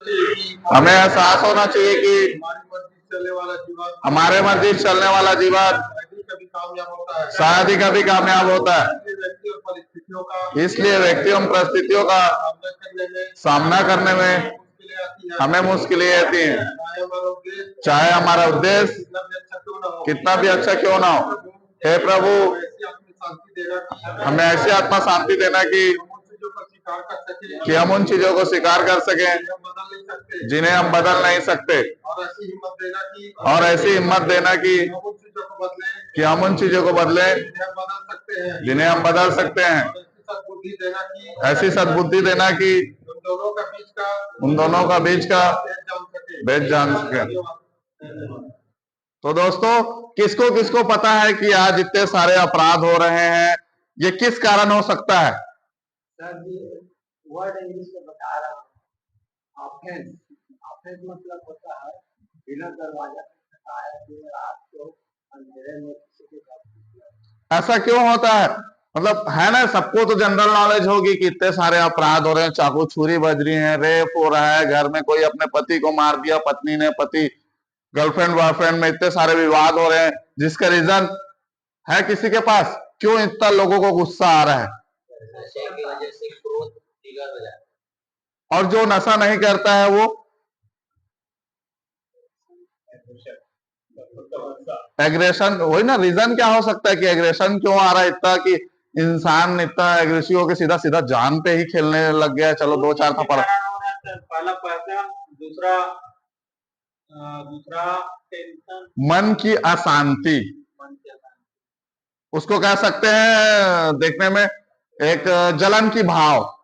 हमें एहसास होना चाहिए कि हमारे मर्जी से चलने वाला जीवन शायद ही कभी कामयाब होता है। इसलिए व्यक्तियों परिस्थितियों का सामना करने में हमें मुश्किलें आती हैं, चाहे हमारा उद्देश्य कितना भी अच्छा क्यों ना हो। हे प्रभु, हमें ऐसी आत्मा शांति देना कि हम उन चीजों को स्वीकार कर सकें जिन्हें हम बदल नहीं सकते, और ऐसी हिम्मत देना कि हम उन चीजों को बदलें जिन्हें हम बदल सकते हैं। ऐसी सद्बुद्धि देना कि उन दोनों का बीच का भेद जान सके। तो दोस्तों, किसको किसको पता है कि आज इतने सारे अपराध हो रहे हैं, ये किस कारण हो सकता है? सर जी, वर्ड इंग्लिश में बता रहा हूँ। ऑफेंस, ऑफेंस मतलब होता है बिना दरवाजा रात को अंधेरे में किसी के। ऐसा क्यों होता है? मतलब है ना, सबको तो जनरल नॉलेज होगी कि इतने सारे अपराध हो रहे हैं, चाकू छुरी बज रही है, रेप हो रहा है, घर में कोई अपने पति को मार दिया, पत्नी ने पति, गर्लफ्रेंड बॉयफ्रेंड में इतने सारे विवाद हो रहे हैं, जिसका रीजन है किसी के पास? क्यों इतना लोगों को गुस्सा आ रहा है? और जो नशा नहीं करता है वो एग्रेशन, वही ना, रीजन क्या हो सकता है कि एग्रेशन क्यों आ रहा है इतना, कि इंसान इतना एग्रेसिव होकर सीधा सीधा जान पे ही खेलने लग गया। चलो दो चार थप्पड़, पहला पैसा, दूसरा मन की अशांति, उसको कह सकते हैं देखने में एक जलन की भाव,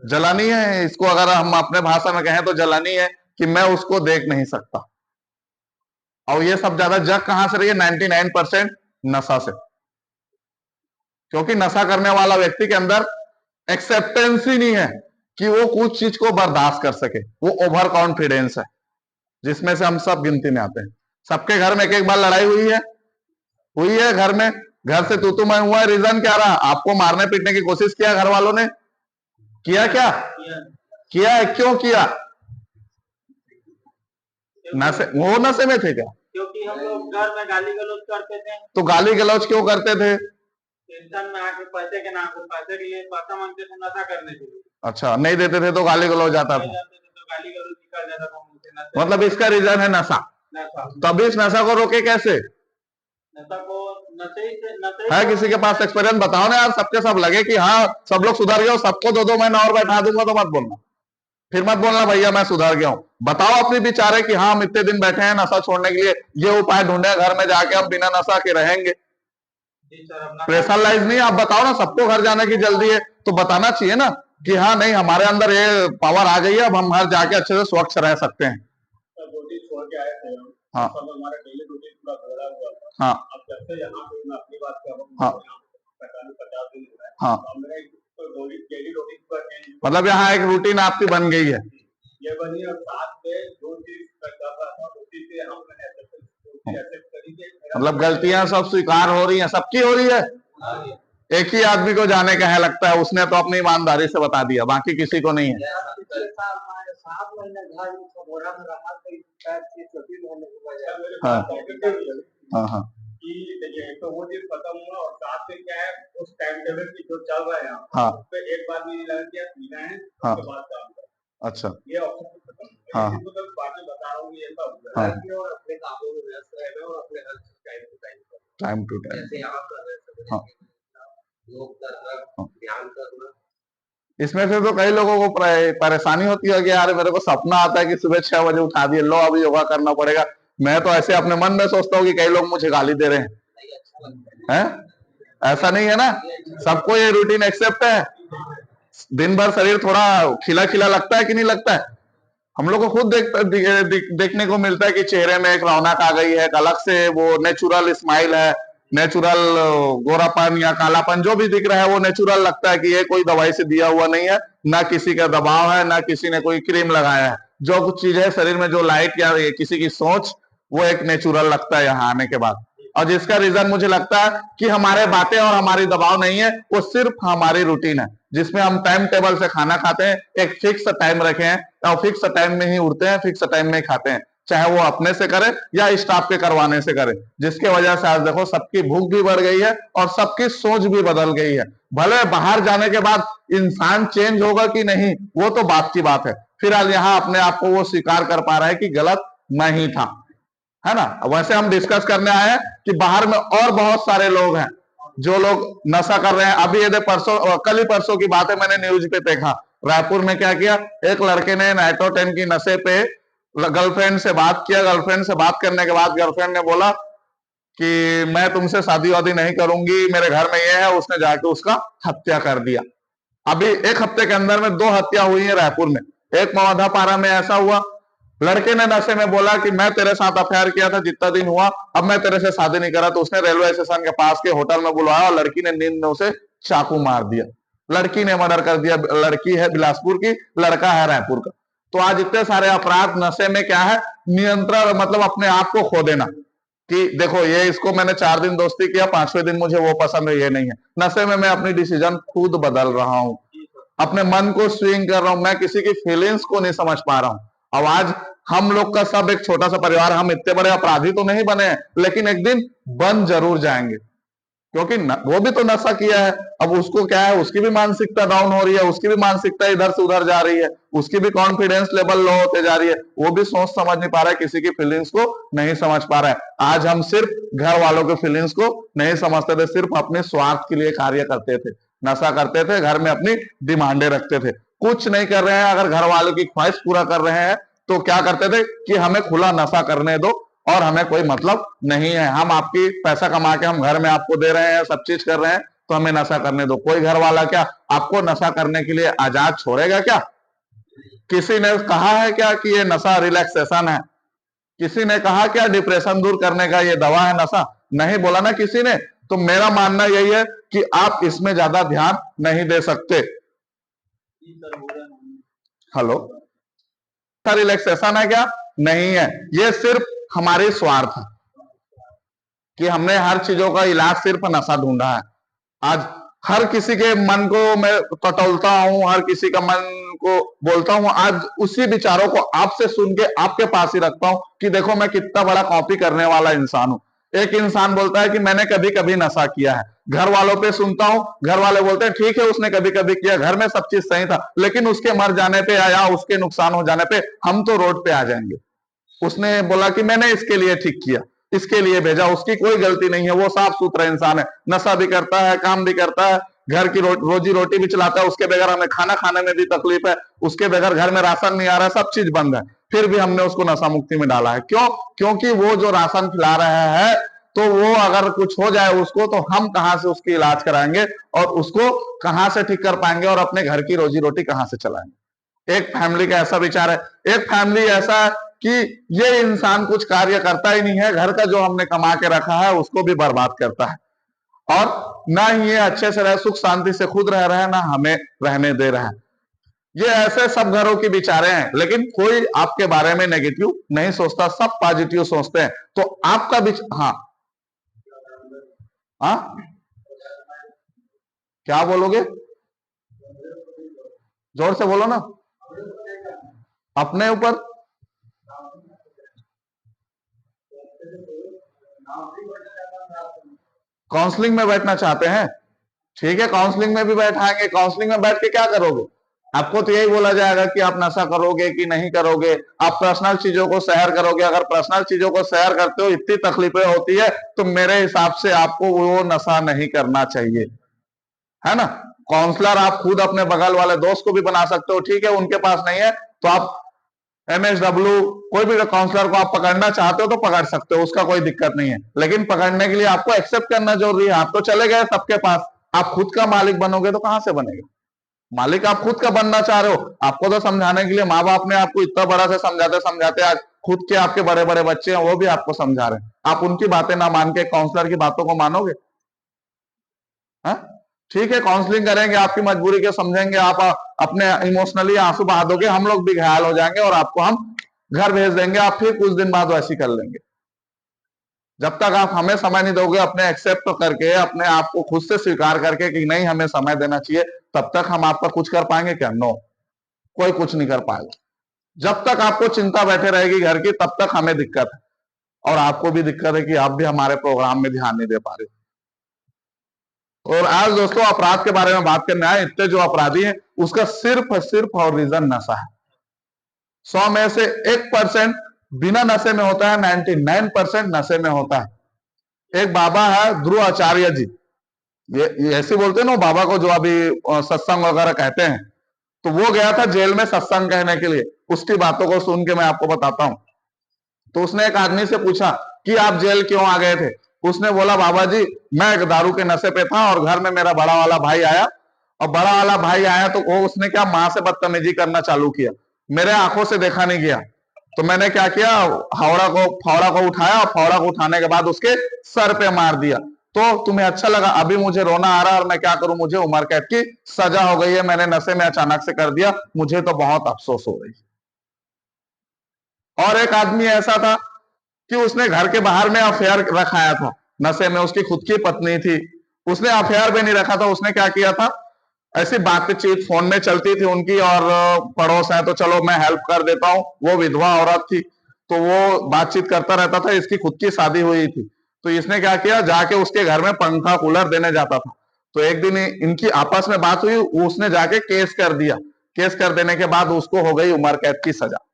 जलानी है इसको, अगर हम अपने भाषा में कहें तो जलानी है कि मैं उसको देख नहीं सकता। और ये सब ज्यादा जग कहां से रही है? 99% नशा से। क्योंकि नशा करने वाला व्यक्ति के अंदर एक्सेप्टेंस ही नहीं है कि वो कुछ चीज को बर्दाश्त कर सके। वो ओवर कॉन्फिडेंस है, जिसमें से हम सब गिनती में आते हैं। सबके घर में एक एक बार लड़ाई हुई है घर में, घर से तू मैं हुआ है। रीजन क्या रहा? आपको मारने पीटने की कोशिश किया घर वालों ने, किया क्या किया है? क्यों किया? नशे, वो नशे में थे क्या? क्योंकि हम लोग घर में गाली गलौज करते थे। तो गाली गलौज क्यों करते थे? टेंशन में आके पैसे के नाम पे, पैसे के लिए पैसा मांगते थे नशा करने के लिए। अच्छा, नहीं देते थे तो गाली गलौज आता था, तो गाली गलौज निकल जाता था। मतलब इसका रीजन है नशा। तभी इस नशा को रोके कैसे? नशा को नशे है किसी के पास एक्सपीरियंस? बताओ ना यार, सबके सब लगे कि हाँ सब लोग सुधर गए, सबको 2-2 महीना और बैठा दूंगा तो मत बोलना, फिर मत बोलना भैया मैं सुधर गया हूँ। बताओ अपनी विचारे कि हाँ हम इतने दिन बैठे हैं नशा छोड़ने के लिए, ये उपाय ढूंढे, घर में जाके हम बिना नशा के रहेंगे। प्रेशराइज नहीं, आप बताओ ना, सबको घर जाने की जल्दी है तो बताना चाहिए ना कि हाँ नहीं हमारे अंदर ये पावर आ गई है, अब हम घर जाके अच्छे से स्वच्छ रह सकते हैं। हाँ हाँ हाँ हाँ, मतलब यहाँ एक रूटीन आपकी बन गई है। ये बनी, और साथ में जो चीज करता था उसी से हम मतलब गलतियां सब स्वीकार हो रही हैं, सबकी हो रही है। एक ही आदमी को जाने का है लगता है, उसने तो अपनी ईमानदारी से बता दिया, बाकी किसी को नहीं है। हाँ हाँ हाँ, तो वो चीज खत्म हुआ, और साथ में क्या है उस टाइम टेबल की जो चल रहा है हाँ, पे एक बार भी लगा दिया पीना है, हाँ, उसके बाद काम करना। अच्छा, ये ऑप्शन खत्म हो गया। हाँ, तो बातें बता रहा हूँ, ये सब हाँ, और अपने कामों में व्यस्त रहना और अपने हर चीज टाइम टू टाइम, जैसे आप कर रहे हैं, हाँ, योग करना, ध्यान करना। इसमें से तो कई लोगों को परेशानी होती है कि यार मेरे को सपना आता है कि सुबह 6 बजे उठा दिए, लो अभी योगा करना पड़ेगा। मैं तो ऐसे अपने मन में सोचता हूँ कि कई लोग मुझे गाली दे रहे हैं। ऐसा नहीं है ना, सबको ये रूटीन एक्सेप्ट है। दिन भर शरीर थोड़ा खिला खिला लगता है कि नहीं लगता है? हम लोग को खुद देखने को मिलता है कि चेहरे में एक रौनक आ गई है, एक अलग से वो नेचुरल स्माइल है, नेचुरल गोरापन या कालापन जो भी दिख रहा है वो नेचुरल लगता है कि ये कोई दवाई से दिया हुआ नहीं है, ना किसी का दबाव है, ना किसी ने कोई क्रीम लगाया है। जो कुछ चीज है शरीर में, जो लाइट या किसी की सोच, वो एक नेचुरल लगता है यहाँ आने के बाद। और जिसका रीजन मुझे लगता है कि हमारे बातें और हमारी दबाव नहीं है, वो सिर्फ हमारी रूटीन है। जिसमें हम टाइम टेबल से खाना खाते हैं, एक फिक्स टाइम रखे हैं और फिक्स टाइम में ही उठते हैं, फिक्स टाइम में ही खाते हैं, चाहे वो अपने से करे या स्टाफ के करवाने से करे, जिसके वजह से आज देखो सबकी भूख भी बढ़ गई है और सबकी सोच भी बदल गई है। भले बाहर जाने के बाद इंसान चेंज होगा कि नहीं वो तो बात की बात है, फिलहाल यहाँ अपने आप को वो स्वीकार कर पा रहा है कि गलत मैं ही था, है ना। वैसे हम डिस्कस करने आए हैं कि बाहर में और बहुत सारे लोग हैं जो लोग नशा कर रहे हैं। अभी ये परसों, कल ही परसों की बात है, मैंने न्यूज पे देखा, रायपुर में क्या किया, एक लड़के ने नाइट्रोटेन की नशे पे गर्लफ्रेंड से बात किया। गर्लफ्रेंड से बात करने के बाद गर्लफ्रेंड ने बोला कि मैं तुमसे शादी वादी नहीं करूंगी, मेरे घर में ये है, उसने जाके उसका हत्या कर दिया। अभी एक हफ्ते के अंदर में 2 हत्या हुई है रायपुर में। एक मवाधापारा में ऐसा हुआ, लड़के ने नशे में बोला कि मैं तेरे साथ अफेयर किया था जितना दिन हुआ, अब मैं तेरे से शादी नहीं करा, तो उसने रेलवे स्टेशन के पास के होटल में बुलाया और लड़की ने नींद में उसे चाकू मार दिया। लड़की ने मर्डर कर दिया। लड़की है बिलासपुर की, लड़का है रायपुर का। तो आज इतने सारे अपराध नशे में क्या है, नियंत्रण, मतलब अपने आप को खो देना कि देखो ये इसको मैंने 4 दिन दोस्ती किया, 5वें दिन मुझे वो पसंद है, ये नहीं है। नशे में मैं अपनी डिसीजन खुद बदल रहा हूं, अपने मन को स्विंग कर रहा हूं, मैं किसी की फीलिंग्स को नहीं समझ पा रहा हूं। अब आज हम लोग का सब एक छोटा सा परिवार, हम इतने बड़े अपराधी तो नहीं बने हैं, लेकिन एक दिन बन जरूर जाएंगे, क्योंकि वो भी तो नशा किया है। अब उसको क्या है, उसकी भी मानसिकता डाउन हो रही है, उसकी भी मानसिकता इधर से उधर जा रही है, उसकी भी कॉन्फिडेंस लेवल लो होते जा रही है, वो भी सोच समझ नहीं पा रहा है, किसी की फीलिंग्स को नहीं समझ पा रहा है। आज हम सिर्फ घर वालों के फीलिंग्स को नहीं समझते थे, सिर्फ अपने स्वार्थ के लिए कार्य करते थे, नशा करते थे, घर में अपनी डिमांडे रखते थे, कुछ नहीं कर रहे हैं। अगर घर वालों की ख्वाहिश पूरा कर रहे हैं तो क्या करते थे कि हमें खुला नशा करने दो और हमें कोई मतलब नहीं है, हम आपकी पैसा कमा के हम घर में आपको दे रहे हैं, सब चीज कर रहे हैं, तो हमें नशा करने दो। कोई घर वाला क्या आपको नशा करने के लिए आजाद छोड़ेगा क्या? किसी ने कहा है क्या कि ये नशा रिलैक्सेशन है? किसी ने कहा क्या डिप्रेशन दूर करने का ये दवा है नशा? नहीं बोला ना किसी ने। तो मेरा मानना यही है कि आप इसमें ज्यादा ध्यान नहीं दे सकते। हेलो, रिलैक्सेशन है क्या? नहीं है, ये सिर्फ हमारे स्वार्थ है कि हमने हर चीजों का इलाज सिर्फ नशा ढूंढा है। आज हर किसी के मन को मैं टटोलता हूं, हर किसी का मन को बोलता हूं, आज उसी विचारों को आपसे सुन के आपके पास ही रखता हूं कि देखो मैं कितना बड़ा कॉपी करने वाला इंसान हूं। एक इंसान बोलता है कि मैंने कभी कभी नशा किया है, घर वालों पे सुनता हूं, घर वाले बोलते हैं ठीक है उसने कभी कभी किया, घर में सब चीज सही था, लेकिन उसके मर जाने पे या उसके नुकसान हो जाने पे हम तो रोड पे आ जाएंगे। उसने बोला कि मैंने इसके लिए ठीक किया, इसके लिए भेजा, उसकी कोई गलती नहीं है, वो साफ सुथरा इंसान है, नशा भी करता है, काम भी करता है, घर की रोजी रोटी भी चलाता है, उसके बगैर हमें खाना खाने में भी तकलीफ है, उसके बगैर घर में राशन नहीं आ रहा है, सब चीज बंद है, फिर भी हमने उसको नशा मुक्ति में डाला है। क्यों? क्योंकि वो जो राशन खिला रहा है, तो वो अगर कुछ हो जाए उसको, तो हम कहां से उसकी इलाज कराएंगे और उसको कहां से ठीक कर पाएंगे और अपने घर की रोजी रोटी कहां से चलाएंगे? एक फैमिली का ऐसा विचार है। एक फैमिली ऐसा है कि ये इंसान कुछ कार्य करता ही नहीं है, घर का जो हमने कमा के रखा है उसको भी बर्बाद करता है, और ना ही ये अच्छे से रह, सुख शांति से खुद रह रहे हैं, ना हमें रहने दे रहे हैं। ये ऐसे सब घरों की विचारे हैं, लेकिन कोई आपके बारे में नेगेटिव नहीं सोचता, सब पॉजिटिव सोचते हैं। तो आपका हाँ हाँ, क्या बोलोगे? जोर से बोलो ना। अपने ऊपर काउंसलिंग में बैठना चाहते हैं, ठीक है, काउंसलिंग में भी बैठाएंगे। काउंसलिंग में बैठ के क्या करोगे? आपको तो यही बोला जाएगा कि आप नशा करोगे कि नहीं करोगे, आप पर्सनल चीजों को शेयर करोगे। अगर पर्सनल चीजों को शेयर करते हो, इतनी तकलीफें होती है, तो मेरे हिसाब से आपको वो नशा नहीं करना चाहिए, है ना। काउंसलर आप खुद अपने बगल वाले दोस्त को भी बना सकते हो, ठीक है, उनके पास नहीं है तो आप MSW कोई भी काउंसलर को आप पकड़ना चाहते हो तो पकड़ सकते हो, उसका कोई दिक्कत नहीं है, लेकिन पकड़ने के लिए आपको एक्सेप्ट करना जरूरी है। आप तो चले गए सबके पास, आप खुद का मालिक बनोगे तो कहां से बनेगा? मालिक आप खुद का बनना चाह रहे हो। आपको तो समझाने के लिए माँ बाप ने आपको इतना बड़ा से समझाते समझाते आज खुद के आपके बड़े बड़े बच्चे हैं, वो भी आपको समझा रहे हैं, आप उनकी बातें ना मान के काउंसलर की बातों को मानोगे? हाँ, ठीक है, काउंसलिंग करेंगे, आपकी मजबूरी के समझेंगे, आप अपने इमोशनली आंसू बहा दोगे, हम लोग भी घायल हो जाएंगे और आपको हम घर भेज देंगे, आप फिर कुछ दिन बाद वैसी कर लेंगे। जब तक आप हमें समय नहीं दोगे, अपने एक्सेप्ट करके, अपने आप को खुद से स्वीकार करके कि नहीं हमें समय देना चाहिए, तब तक हम आप पर कुछ कर पाएंगे क्या? नो, कोई कुछ नहीं कर पाएगा। जब तक आपको चिंता बैठे रहेगी घर की, तब तक हमें दिक्कत है, और आपको भी दिक्कत है कि आप भी हमारे प्रोग्राम में ध्यान नहीं दे पा रहे। और आज दोस्तों अपराध के बारे में बात करने आए। इतने जो अपराधी हैं उसका सिर्फ और रीजन नशा है। 100 में से 1% बिना नशे में होता है, 99% नशे में होता है। एक बाबा है ध्रुव आचार्य जी, ये ऐसे बोलते हैं ना बाबा को, जो अभी सत्संग वगैरह कहते हैं, तो वो गया था जेल में सत्संग कहने के लिए। उसकी बातों को सुन के मैं आपको बताता हूं। तो उसने एक आदमी से पूछा कि आप जेल क्यों आ गए थे? उसने बोला, बाबा जी मैं एक दारू के नशे पे था, और घर में मेरा बड़ा वाला भाई आया, और बड़ा वाला भाई आया तो वो उसने क्या, माँ से बदतमीजी करना चालू किया। मेरे आंखों से देखा नहीं गया, तो मैंने क्या किया, फावड़ा को उठाया, और फावड़ा को उठाने के बाद उसके सर पे मार दिया। तो तुम्हें अच्छा लगा? अभी मुझे रोना आ रहा है, और मैं क्या करूं, मुझे उम्र कैद की सजा हो गई है, मैंने नशे में अचानक से कर दिया, मुझे तो बहुत अफसोस हो रही है। और एक आदमी ऐसा था कि उसने घर के बाहर में अफेयर रखाया था नशे में, उसकी खुद की पत्नी थी, उसने अफेयर भी नहीं रखा था। उसने क्या किया था, ऐसी बातचीत फोन में चलती थी उनकी, और पड़ोस है तो चलो मैं हेल्प कर देता हूँ, वो विधवा औरत थी, तो वो बातचीत करता रहता था। इसकी खुद की शादी हुई थी, तो इसने क्या किया, जाके उसके घर में पंखा कूलर देने जाता था। तो एक दिन इनकी आपस में बात हुई, उसने जाके केस कर दिया। केस कर देने के बाद उसको हो गई उम्र कैद की सजा।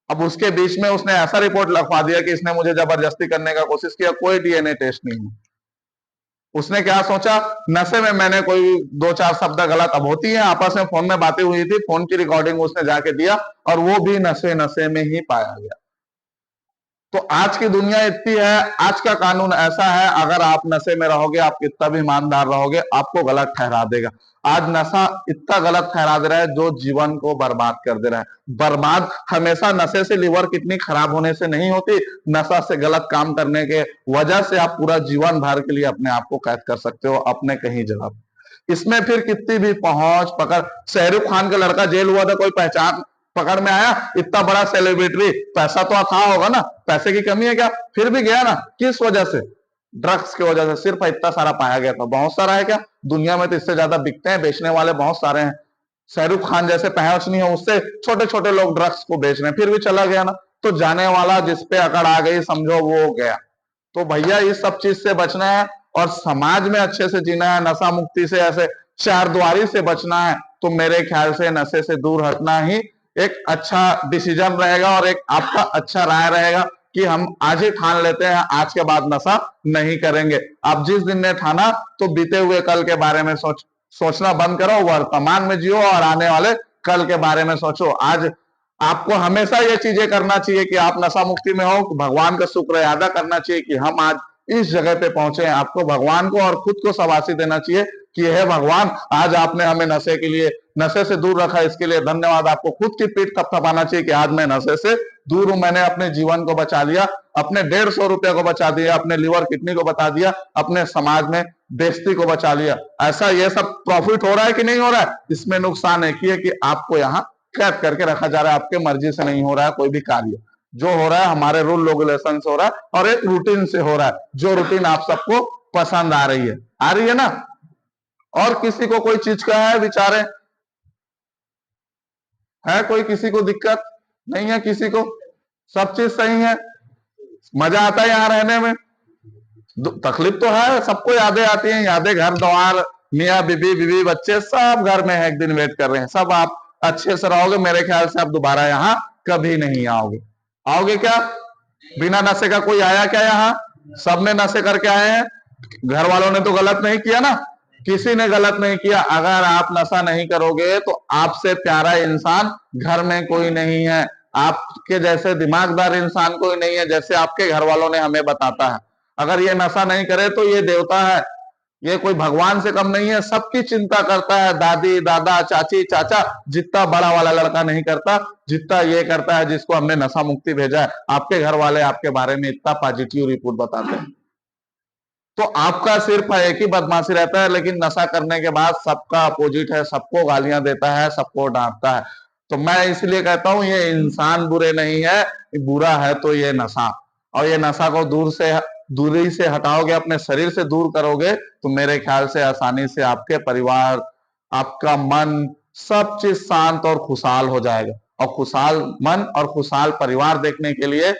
अब उसके बीच में उसने ऐसा रिपोर्ट लिखवा दिया कि इसने मुझे जबरदस्ती करने का कोशिश किया, कोई डीएनए टेस्ट नहीं है। उसने क्या सोचा, नशे में मैंने कोई 2-4 शब्द गलत, अब होती है आपस में, फोन में बातें हुई थी, फोन की रिकॉर्डिंग उसने जाके दिया, और वो भी नशे में ही पाया गया। तो आज की दुनिया इतनी है, आज का कानून ऐसा है, अगर आप नशे में रहोगे, आप कितना भी ईमानदार रहोगे, आपको गलत ठहरा देगा। आज नशा इतना गलत ठहरा दे रहा है जो जीवन को बर्बाद कर दे रहा है। बर्बाद हमेशा नशे से लिवर किडनी खराब होने से नहीं होती, नशा से गलत काम करने के वजह से आप पूरा जीवन भर के लिए अपने आप को कैद कर सकते हो अपने कहीं जगह। इसमें फिर कितनी भी पहुंच पकड़, शाहरुख खान का लड़का जेल हुआ था, कोई पहचान पकड़ में आया, इतना बड़ा सेलिब्रिटी, पैसा तो था होगा ना, पैसे की कमी है क्या? फिर भी गया ना, किस वजह से? ड्रग्स की वजह से। सिर्फ इतना सारा पाया गया था, बहुत सारा है क्या? दुनिया में तो इससे ज्यादा बिकते हैं, बेचने वाले बहुत सारे हैं। शाहरुख खान जैसे पहुंच नहीं है, उससे छोटे छोटे लोग ड्रग्स को बेच रहे हैं, फिर भी चला गया ना। तो जाने वाला जिसपे अकड़ आ गई, समझो वो गया। तो भैया इस सब चीज से बचना है, और समाज में अच्छे से जीना है, नशा मुक्ति से, ऐसे चार द्वारी से बचना है, तो मेरे ख्याल से नशे से दूर हटना ही एक अच्छा डिसीजन रहेगा, और एक आपका अच्छा राय रहेगा कि हम आज ही ठान लेते हैं, आज के बाद नशा नहीं करेंगे। आप जिस दिन ने ठाना, तो बीते हुए कल के बारे में सोचना बंद करो, वर्तमान में जियो, और आने वाले कल के बारे में सोचो। आज आपको हमेशा ये चीजें करना चाहिए कि आप नशा मुक्ति में हो, भगवान का शुक्र अदा करना चाहिए कि हम आज इस जगह पे पहुंचे हैं। आपको भगवान को और खुद को शाबाशी देना चाहिए कि हे भगवान, आज आपने हमें नशे के लिए, नशे से दूर रखा, इसके लिए धन्यवाद। आपको खुद की पीठ थपथपाना चाहिए कि आज मैं नशे से दूर हूं, मैंने अपने जीवन को बचा लिया, अपने 150 रुपए को बचा दिया, अपने लीवर किडनी को बता दिया, अपने समाज में बेइज्जती को बचा लिया। ऐसा ये सब प्रॉफिट हो रहा है कि नहीं हो रहा है? इसमें नुकसान एक ही है कि आपको यहाँ कैद करके रखा जा रहा है, आपके मर्जी से नहीं हो रहा है कोई भी कार्य। जो हो रहा है हमारे रूल रेगुलेशन से हो रहा है, और एक रूटीन से हो रहा है, जो रूटीन आप सबको पसंद आ रही है ना? और किसी को कोई चीज का है विचारे, है कोई किसी को दिक्कत नहीं है? किसी को सब चीज सही है, मजा आता है यहाँ रहने में? तकलीफ तो है, सबको यादें आती हैं, यादें घर द्वार, मियाँ बीबी, बीबी बच्चे सब घर में है, एक दिन वेट कर रहे हैं। सब आप अच्छे से रहोगे, मेरे ख्याल से आप दोबारा यहाँ कभी नहीं आओगे। आओगे क्या? बिना नशे का कोई आया क्या यहाँ? सबने नशे करके आए हैं। घर वालों ने तो गलत नहीं किया ना, किसी ने गलत नहीं किया। अगर आप नशा नहीं करोगे तो आपसे प्यारा इंसान घर में कोई नहीं है, आपके जैसे दिमागदार इंसान कोई नहीं है, जैसे आपके घर वालों ने हमें बताता है। अगर ये नशा नहीं करे तो ये देवता है, ये कोई भगवान से कम नहीं है, सबकी चिंता करता है। दादी, दादा, चाची, चाचा, जितना बड़ा वाला लड़का नहीं करता जितना ये करता है, जिसको हमने नशा मुक्ति भेजा है। आपके घर वाले आपके बारे में इतना पॉजिटिव रिपोर्ट बताते हैं। तो आपका सिर्फ एक ही बदमाशी रहता है, लेकिन नशा करने के बाद सबका अपोजिट है, सबको गालियां देता है, सबको डांटता है। तो मैं इसलिए कहता हूं ये इंसान बुरे नहीं है, बुरा है तो ये नशा, और ये नशा को दूर से दूरी से हटाओगे, अपने शरीर से दूर करोगे, तो मेरे ख्याल से आसानी से आपके परिवार, आपका मन, सब चीज शांत और खुशहाल हो जाएगा। और खुशहाल मन और खुशहाल परिवार देखने के लिए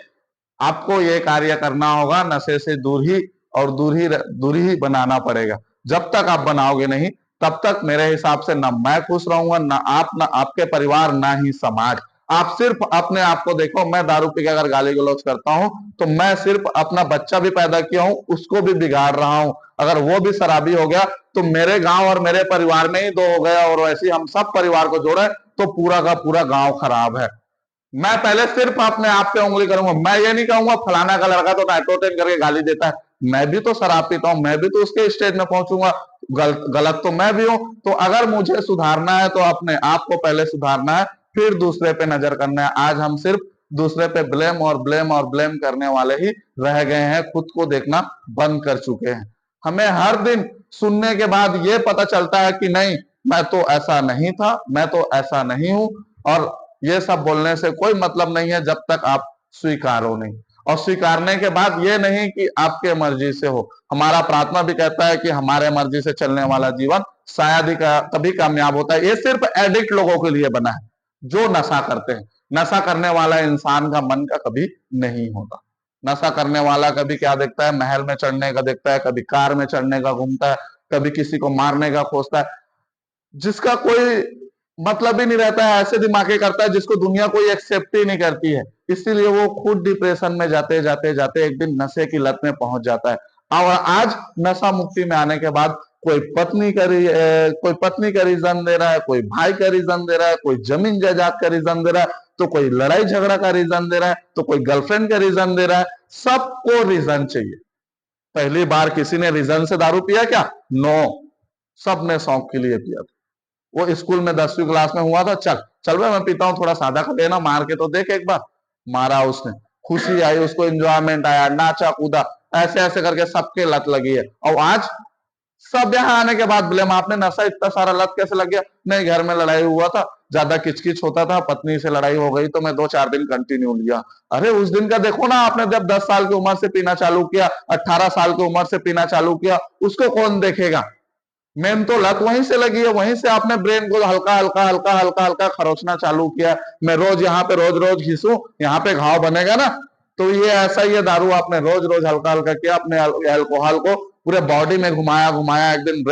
आपको ये कार्य करना होगा, नशे से दूर ही बनाना पड़ेगा। जब तक आप बनाओगे नहीं, तब तक मेरे हिसाब से ना मैं खुश रहूंगा, ना आप, ना आपके परिवार, ना ही समाज। आप सिर्फ अपने आप को देखो, मैं दारू पी के अगर गाली गलौज करता हूं तो मैं सिर्फ अपना बच्चा भी पैदा किया हूं, उसको भी बिगाड़ रहा हूं। अगर वो भी शराबी हो गया तो मेरे गांव और मेरे परिवार में ही दो हो गया, और वैसे हम सब परिवार को जोड़े तो पूरा का पूरा गांव खराब है। मैं पहले सिर्फ अपने आप पे उंगली करूंगा। मैं ये नहीं कहूंगा फलाना का लड़का तो नाइट्रोटेन करके गाली देता है, मैं भी तो शराब पीता हूं, मैं भी तो उसके स्टेज में पहुंचूंगा। गलत तो मैं भी हूं। तो अगर मुझे सुधारना है तो अपने आप को पहले सुधारना है, फिर दूसरे पे नजर करना है। आज हम सिर्फ दूसरे पे ब्लेम करने वाले ही रह गए हैं, खुद को देखना बंद कर चुके हैं। हमें हर दिन सुनने के बाद ये पता चलता है कि नहीं, मैं तो ऐसा नहीं था, मैं तो ऐसा नहीं हूं। और ये सब बोलने से कोई मतलब नहीं है जब तक आप स्वीकारो नहीं। और स्वीकारने के बाद ये नहीं कि आपके मर्जी से हो। हमारा प्रार्थना भी कहता है कि हमारे मर्जी से चलने वाला जीवन शायद ही कभी कामयाब होता है। ये सिर्फ एडिक्ट लोगों के लिए बना है जो नशा करते हैं। नशा करने वाला इंसान का मन का कभी नहीं होता। नशा करने वाला कभी क्या देखता है, महल में चढ़ने का देखता है, कभी कार में चढ़ने का घूमता है, कभी किसी को मारने का खोजता है, जिसका कोई मतलब ही नहीं रहता है। ऐसे दिमागे करता है जिसको दुनिया कोई एक्सेप्ट ही नहीं करती है। इसीलिए वो खुद डिप्रेशन में जाते जाते जाते एक दिन नशे की लत में पहुंच जाता है। और आज नशा मुक्ति में आने के बाद कोई पत्नी का रीजन दे रहा है, कोई भाई का रीजन दे रहा है, कोई जमीन जायदाद का रीजन दे रहा है, तो कोई लड़ाई झगड़ा का रीजन दे रहा है, तो कोई गर्लफ्रेंड का रीजन दे रहा है। सबको रीजन चाहिए। पहली बार किसी ने रीजन से दारू पिया क्या? नो, सबने शौक के लिए पिया था। वो स्कूल में 10वीं क्लास में हुआ था, चल चल भाई मैं पीता हूँ, थोड़ा सादा कर लेना, मार के तो देख एक बार। मारा उसने, खुशी आई उसको, एंजॉयमेंट आया, नाचा कूदा, ऐसे ऐसे करके सबके लत लगी है। और आज सब यहाँ आने के बाद ब्लेम, आपने नशा इतना सारा लत कैसे लग गया? नहीं, घर में लड़ाई हुआ था, ज्यादा किचकिच होता था, पत्नी से लड़ाई हो गई तो मैं 2-4 दिन कंटिन्यू लिया। अरे उस दिन का देखो ना, आपने जब 10 साल की उम्र से पीना चालू किया, 18 साल की उम्र से पीना चालू किया, उसको कौन देखेगा? मेन तो लत वहीं से लगी है, वहीं से आपने ब्रेन को हल्का हल्का हल्का हल्का हल्का खरोचना चालू किया। मैं रोज यहाँ पे रोज घिसूं, यहाँ पे घाव बनेगा ना। तो ये ऐसा ही है, दारू आपने रोज रोज हल्का हल्का किया, अपने अल्कोहल को पूरे बॉडी में घुमाया घुमाया, एक दिन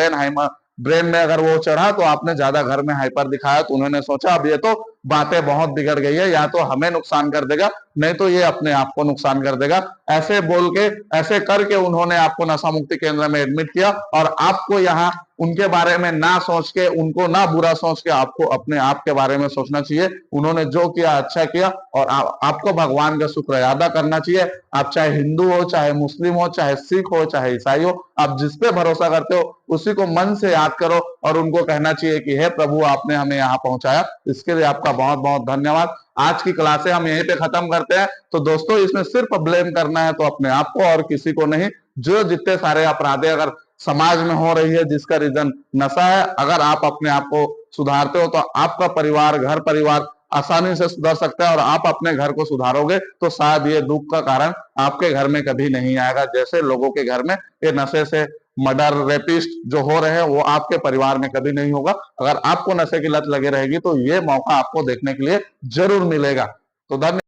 ब्रेन में अगर वो चढ़ा तो आपने ज्यादा घर में हाइपर दिखाया, तो उन्होंने सोचा अब ये तो बातें बहुत बिगड़ गई है, या तो हमें नुकसान कर देगा, नहीं तो ये अपने आप को नुकसान कर देगा। ऐसे बोल के, ऐसे करके उन्होंने आपको नशा मुक्ति केंद्र में एडमिट किया। और आपको यहाँ उनके बारे में ना सोच के, उनको ना बुरा सोच के, आपको अपने आप के बारे में सोचना चाहिए। उन्होंने जो किया अच्छा किया, और आपको भगवान का शुक्र अदा करना चाहिए। आप चाहे हिंदू हो, चाहे मुस्लिम हो, चाहे सिख हो, चाहे ईसाई हो, आप जिस पे भरोसा करते हो उसी को मन से याद करो, और उनको कहना चाहिए कि हे प्रभु, आपने हमें यहाँ पहुंचाया, इसके लिए आपका बहुत बहुत धन्यवाद। आज की क्लासे हम यहीं पे खत्म करते हैं। तो दोस्तों, इसमें सिर्फ ब्लेम करना है तो अपने आप को और किसी को नहीं। जो जितने सारे अपराधे अगर समाज में हो रही है, जिसका रीजन नशा है, अगर आप अपने आप को सुधारते हो तो आपका परिवार, घर परिवार आसानी से सुधर सकता है। और आप अपने घर को सुधारोगे तो शायद ये दुख का कारण आपके घर में कभी नहीं आएगा, जैसे लोगों के घर में ये नशे से मर्डर, रेपिस्ट जो हो रहे हैं, वो आपके परिवार में कभी नहीं होगा। अगर आपको नशे की लत लगे रहेगी तो ये मौका आपको देखने के लिए जरूर मिलेगा। तो धन्यवाद।